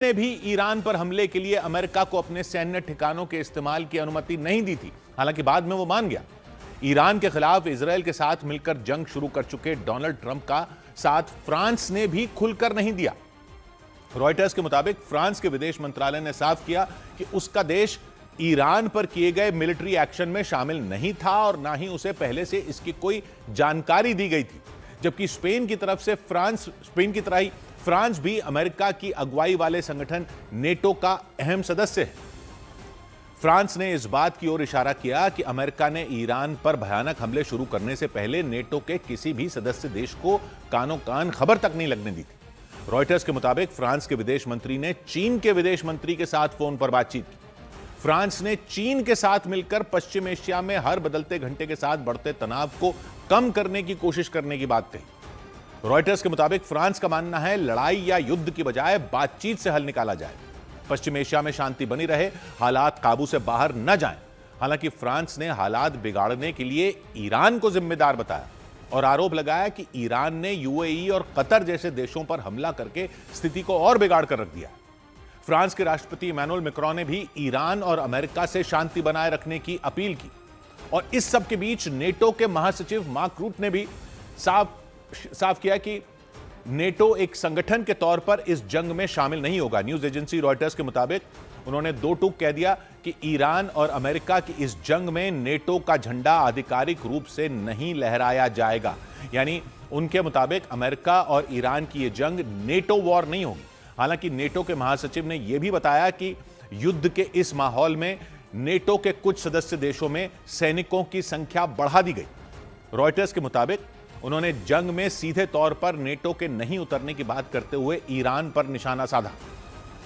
ने भी ईरान पर हमले के लिए अमेरिका को अपने सैन्य ठिकानों के इस्तेमाल की अनुमति नहीं दी थी। हालांकि बाद में वो मान गया। ईरान के खिलाफ इजरायल के साथ मिलकर जंग शुरू कर चुके डोनाल्ड ट्रंप का साथ फ्रांस ने भी खुलकर नहीं दिया। रॉयटर्स के मुताबिक फ्रांस के विदेश मंत्रालय ने साफ किया कि उसका देश ईरान पर किए गए मिलिट्री एक्शन में शामिल नहीं था और ना ही उसे पहले से इसकी कोई जानकारी दी गई थी। जबकि स्पेन की तरह ही फ्रांस भी अमेरिका की अगुवाई वाले संगठन नेटो का अहम सदस्य है। फ्रांस ने इस बात की ओर इशारा किया कि अमेरिका ने ईरान पर भयानक हमले शुरू करने से पहले नेटो के किसी भी सदस्य देश को कानो कान खबर तक नहीं लगने दी थी। रॉयटर्स के मुताबिक फ्रांस के विदेश मंत्री ने चीन के विदेश मंत्री के साथ फोन पर बातचीत की। फ्रांस ने चीन के साथ मिलकर पश्चिम एशिया में हर बदलते घंटे के साथ बढ़ते तनाव को कम करने की कोशिश करने की बात कही। रॉयटर्स के मुताबिक फ्रांस का मानना है लड़ाई या युद्ध की बजाय बातचीत से हल निकाला जाए, पश्चिम एशिया में शांति बनी रहे, हालात काबू से बाहर न जाएं। हालांकि फ्रांस ने हालात बिगाड़ने के लिए ईरान को जिम्मेदार बताया और आरोप लगाया कि ईरान ने यूएई और कतर जैसे देशों पर हमला करके स्थिति को और बिगाड़ कर रख दिया। फ्रांस के राष्ट्रपति इमैनुअल मैक्रों ने भी ईरान और अमेरिका से शांति बनाए रखने की अपील की और इस सब के बीच नेटो के महासचिव मार्क रूट ने भी साफ किया कि नेटो एक संगठन के तौर पर इस जंग में शामिल नहीं होगा। न्यूज एजेंसी रॉयटर्स के मुताबिक उन्होंने दो टूक कह दिया कि ईरान और अमेरिका की इस जंग में नेटो का झंडा आधिकारिक रूप से नहीं लहराया जाएगा। यानी उनके मुताबिक अमेरिका और ईरान की यह जंग नेटो वॉर नहीं होगी। हालांकि नेटो के महासचिव ने यह भी बताया कि युद्ध के इस माहौल में नेटो के कुछ सदस्य देशों में सैनिकों की संख्या बढ़ा दी गई। रॉयटर्स के मुताबिक उन्होंने जंग में सीधे तौर पर नेटो के नहीं उतरने की बात करते हुए ईरान पर निशाना साधा।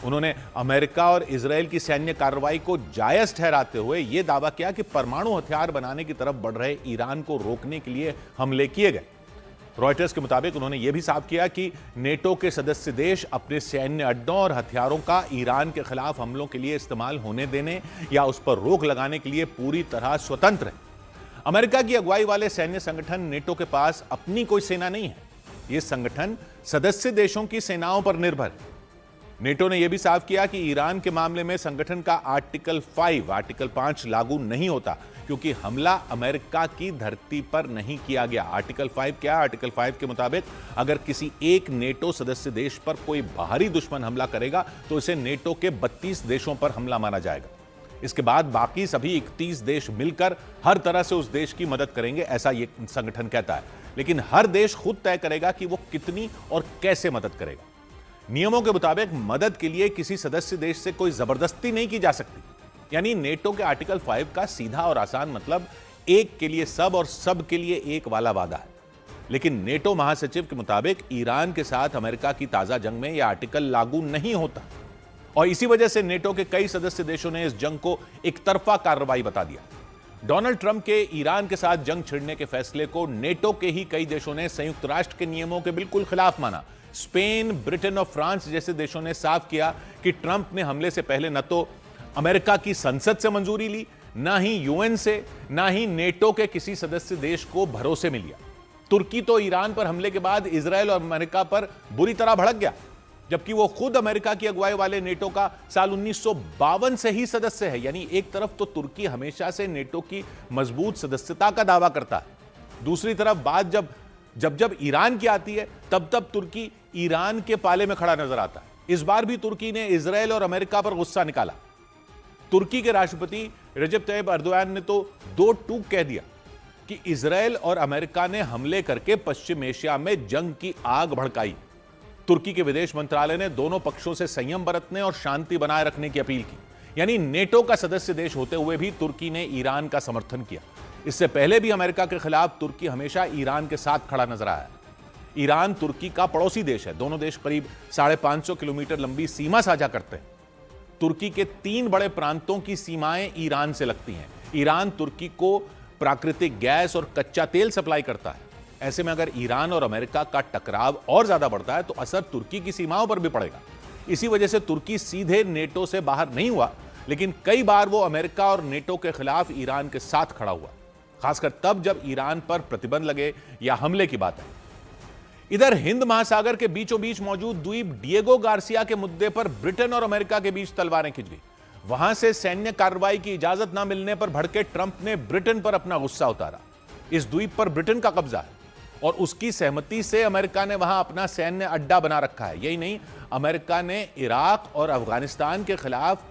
उन्होंने अमेरिका और इजरायल की सैन्य कार्रवाई को जायज ठहराते हुए यह दावा किया कि परमाणु हथियार बनाने की तरफ बढ़ रहे ईरान को रोकने के लिए हमले किए गए। रॉयटर्स के मुताबिक उन्होंने यह भी साफ किया कि नेटो के सदस्य देश अपने सैन्य अड्डों और हथियारों का ईरान के खिलाफ हमलों के लिए इस्तेमाल होने देने या उस पर रोक लगाने के लिए पूरी तरह स्वतंत्र है। अमेरिका की अगुवाई वाले सैन्य संगठन नेटो के पास अपनी कोई सेना नहीं है। यह संगठन सदस्य देशों की सेनाओं पर निर्भर है। नेटो ने यह भी साफ किया कि ईरान के मामले में संगठन का आर्टिकल 5 लागू नहीं होता क्योंकि हमला अमेरिका की धरती पर नहीं किया गया। आर्टिकल 5 क्या? आर्टिकल 5 के मुताबिक अगर किसी एक नेटो सदस्य देश पर कोई बाहरी दुश्मन हमला करेगा तो इसे नेटो के 32 देशों पर हमला माना जाएगा। इसके बाद बाकी सभी 31 देश मिलकर हर तरह से उस देश की मदद करेंगे, ऐसा यह संगठन कहता है। लेकिन हर देश खुद तय करेगा कि वो कितनी और कैसे मदद करेगा। नियमों के मुताबिक मदद के लिए किसी सदस्य देश से कोई जबरदस्ती नहीं की जा सकती। यानी नेटो के आर्टिकल 5 का सीधा और आसान मतलब एक के लिए सब और सब के लिए एक वाला वादा है। लेकिन नेटो महासचिव के मुताबिक ईरान के साथ अमेरिका की ताजा जंग में यह आर्टिकल लागू नहीं होता और इसी वजह से नेटो के कई सदस्य देशों ने इस जंग को एक तरफा कार्रवाई बता दिया। डोनाल्ड ट्रंप के ईरान के साथ जंग छिड़ने के फैसले को नेटो के ही कई देशों ने संयुक्त राष्ट्र के नियमों के बिल्कुल खिलाफ माना। स्पेन, ब्रिटेन और फ्रांस जैसे देशों ने साफ किया कि ट्रंप ने हमले से पहले न तो अमेरिका की संसद से मंजूरी ली, ना ही यूएन से, ना ही नेटो के किसी सदस्य देश को भरोसे में लिया। तुर्की तो ईरान पर हमले के बाद इजरायल और अमेरिका पर बुरी तरह भड़क गया, जबकि वो खुद अमेरिका की अगुवाई वाले नेटो का साल 1952 से ही सदस्य है। यानी एक तरफ तो तुर्की हमेशा से नेटो की मजबूत सदस्यता का दावा करता है, दूसरी तरफ बात जब ईरान की आती है तब तुर्की ईरान के पाले में खड़ा नजर आता है। इस बार भी तुर्की ने इजरायल और अमेरिका पर गुस्सा निकाला। तुर्की के राष्ट्रपति रजब तैयब अर्दोआन ने तो दो टूक कह दिया कि इजरायल और अमेरिका ने हमले करके पश्चिम एशिया में जंग की आग भड़काई। तुर्की के विदेश मंत्रालय ने दोनों पक्षों से संयम बरतने और शांति बनाए रखने की अपील की। यानी नेटो का सदस्य देश होते हुए भी तुर्की ने ईरान का समर्थन किया। इससे पहले भी अमेरिका के खिलाफ तुर्की हमेशा ईरान के साथ खड़ा नजर आया है। ईरान तुर्की का पड़ोसी देश है। दोनों देश करीब 550 किलोमीटर लंबी सीमा साझा करते हैं। तुर्की के 3 बड़े प्रांतों की सीमाएं ईरान से लगती हैं। ईरान तुर्की को प्राकृतिक गैस और कच्चा तेल सप्लाई करता है। ऐसे में अगर ईरान और अमेरिका का टकराव और ज्यादा बढ़ता है तो असर तुर्की की सीमाओं पर भी पड़ेगा। इसी वजह से तुर्की सीधे नेटो से बाहर नहीं हुआ, लेकिन कई बार वो अमेरिका और नेटो के खिलाफ ईरान के साथ खड़ा हुआ, खासकर तब जब ईरान पर प्रतिबंध लगे या हमले की बात है। इधर हिंद महासागर के बीचों बीच मौजूद द्वीप डिएगो गार्सिया के मुद्दे पर ब्रिटेन और अमेरिका के बीच तलवारें खिंच गई। वहां से सैन्य कार्रवाई की इजाजत न मिलने पर भड़के ट्रंप ने ब्रिटेन पर अपना गुस्सा उतारा। इस द्वीप पर ब्रिटेन का कब्जा है और उसकी सहमति से अमेरिका ने वहां अपना सैन्य अड्डा बना रखा है। यही नहीं, अमेरिका ने इराक और अफगानिस्तान के खिलाफ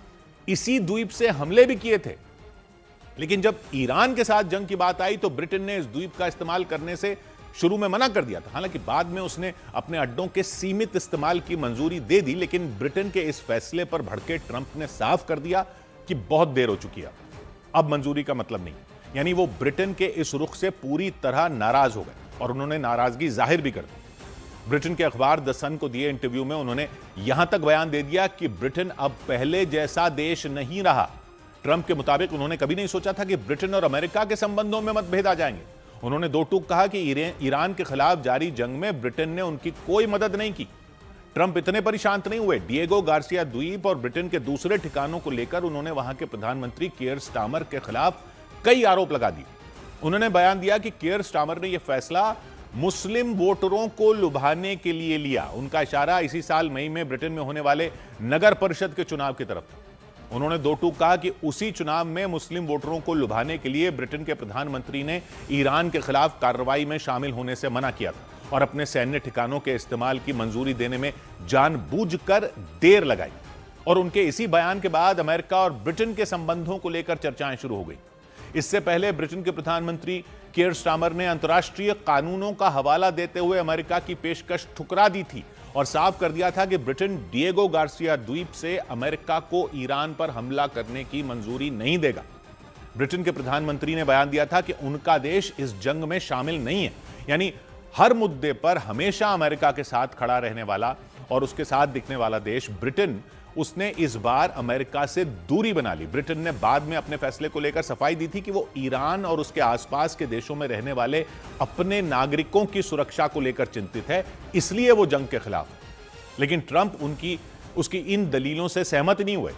इसी द्वीप से हमले भी किए थे। लेकिन जब ईरान के साथ जंग की बात आई तो ब्रिटेन ने इस द्वीप का इस्तेमाल करने से शुरू में मना कर दिया था। हालांकि बाद में उसने अपने अड्डों के सीमित इस्तेमाल की मंजूरी दे दी, लेकिन ब्रिटेन के इस फैसले पर भड़के ट्रंप ने साफ कर दिया कि बहुत देर हो चुकी है, अब मंजूरी का मतलब नहीं। यानी वो ब्रिटेन के इस रुख से पूरी तरह नाराज हो गए और उन्होंने नाराजगी जाहिर भी कर दी। ब्रिटेन के अखबार द सन को दिए इंटरव्यू में उन्होंने यहां तक बयान दे दिया कि ब्रिटेन अब पहले जैसा देश नहीं रहा। ट्रंप के मुताबिक उन्होंने कभी नहीं सोचा था कि ब्रिटेन और अमेरिका के संबंधों में मतभेद आ जाएंगे। उन्होंने दो टूक कहा कि ईरान के खिलाफ जारी जंग में ब्रिटेन ने उनकी कोई मदद नहीं की। ट्रंप इतने पर ही शांत नहीं हुए। डिएगो गार्सिया द्वीप और ब्रिटेन के दूसरे ठिकानों को लेकर उन्होंने वहां के प्रधानमंत्री कियर स्टारमर के खिलाफ कई आरोप लगा दिए। उन्होंने बयान दिया कि कियर स्टारमर ने यह फैसला मुस्लिम वोटरों को लुभाने के लिए लिया। उनका इशारा इसी साल मई में ब्रिटेन में होने वाले नगर परिषद के चुनाव की तरफ था। उन्होंने दो टूक कहा कि उसी चुनाव में मुस्लिम वोटरों को लुभाने के लिए ब्रिटेन के प्रधानमंत्री ने ईरान के खिलाफ कार्रवाई में शामिल होने से मना किया था और अपने सैन्य ठिकानों के इस्तेमाल की मंजूरी देने में जानबूझकर देर लगाई। और उनके इसी बयान के बाद अमेरिका और ब्रिटेन के संबंधों को लेकर चर्चाएं शुरू हो गई। इससे पहले ब्रिटेन के प्रधानमंत्री कियर स्टारमर ने अंतर्राष्ट्रीय कानूनों का हवाला देते हुए अमेरिका की पेशकश ठुकरा दी थी और साफ कर दिया था कि ब्रिटेन डिएगो गार्सिया द्वीप से अमेरिका को ईरान पर हमला करने की मंजूरी नहीं देगा। ब्रिटेन के प्रधानमंत्री ने बयान दिया था कि उनका देश इस जंग में शामिल नहीं है। यानी हर मुद्दे पर हमेशा अमेरिका के साथ खड़ा रहने वाला और उसके साथ दिखने वाला देश ब्रिटेन, उसने इस बार अमेरिका से दूरी बना ली। ब्रिटेन ने बाद में अपने फैसले को लेकर सफाई दी थी कि वो ईरान और उसके आसपास के देशों में रहने वाले अपने नागरिकों की सुरक्षा को लेकर चिंतित है, इसलिए वो जंग के खिलाफ है। लेकिन ट्रंप उसकी इन दलीलों से सहमत नहीं हुए।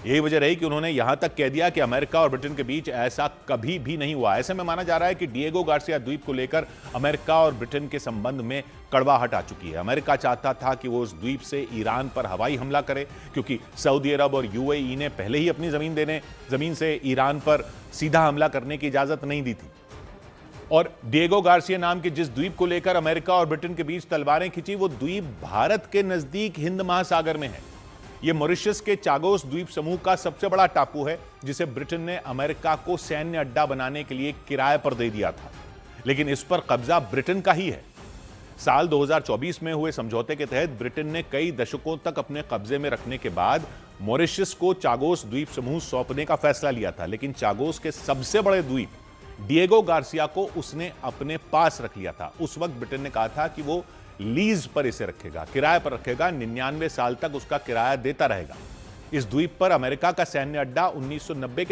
यही वजह रही कि उन्होंने यहां तक कह दिया कि अमेरिका और ब्रिटेन के बीच ऐसा कभी भी नहीं हुआ। ऐसे में माना जा रहा है कि डिएगो गार्सिया द्वीप को लेकर अमेरिका और ब्रिटेन के संबंध में कड़वाहट आ चुकी है। अमेरिका चाहता था कि वो उस द्वीप से ईरान पर हवाई हमला करे, क्योंकि सऊदी अरब और यूएई ने पहले ही अपनी जमीन से ईरान पर सीधा हमला करने की इजाजत नहीं दी थी। और डिएगो गार्सिया नाम के जिस द्वीप को लेकर अमेरिका और ब्रिटेन के बीच तलवारें खिंची, वो द्वीप भारत के नजदीक हिंद महासागर में है। यह मॉरिशस के चागोस द्वीप समूह का सबसे बड़ा टापू है, जिसे ब्रिटेन ने अमेरिका को सैन्य अड्डा बनाने के लिए किराए पर दे दिया था। लेकिन इस पर कब्जा ब्रिटेन का ही है। साल 2024 में हुए समझौते के तहत ब्रिटेन ने कई दशकों तक अपने कब्जे में रखने के बाद मॉरिशस को चागोस द्वीप समूह सौंपने का फैसला लिया था। लेकिन चागोस के सबसे बड़े द्वीप डिएगो गार्सिया को उसने अपने पास रख लिया था। उस वक्त ब्रिटेन ने कहा था कि वो लीज पर इसे रखेगा, किराए पर रखेगा, 99 साल तक उसका किराया देता रहेगा। इस द्वीप पर अमेरिका का सैन्य अड्डा 1990 के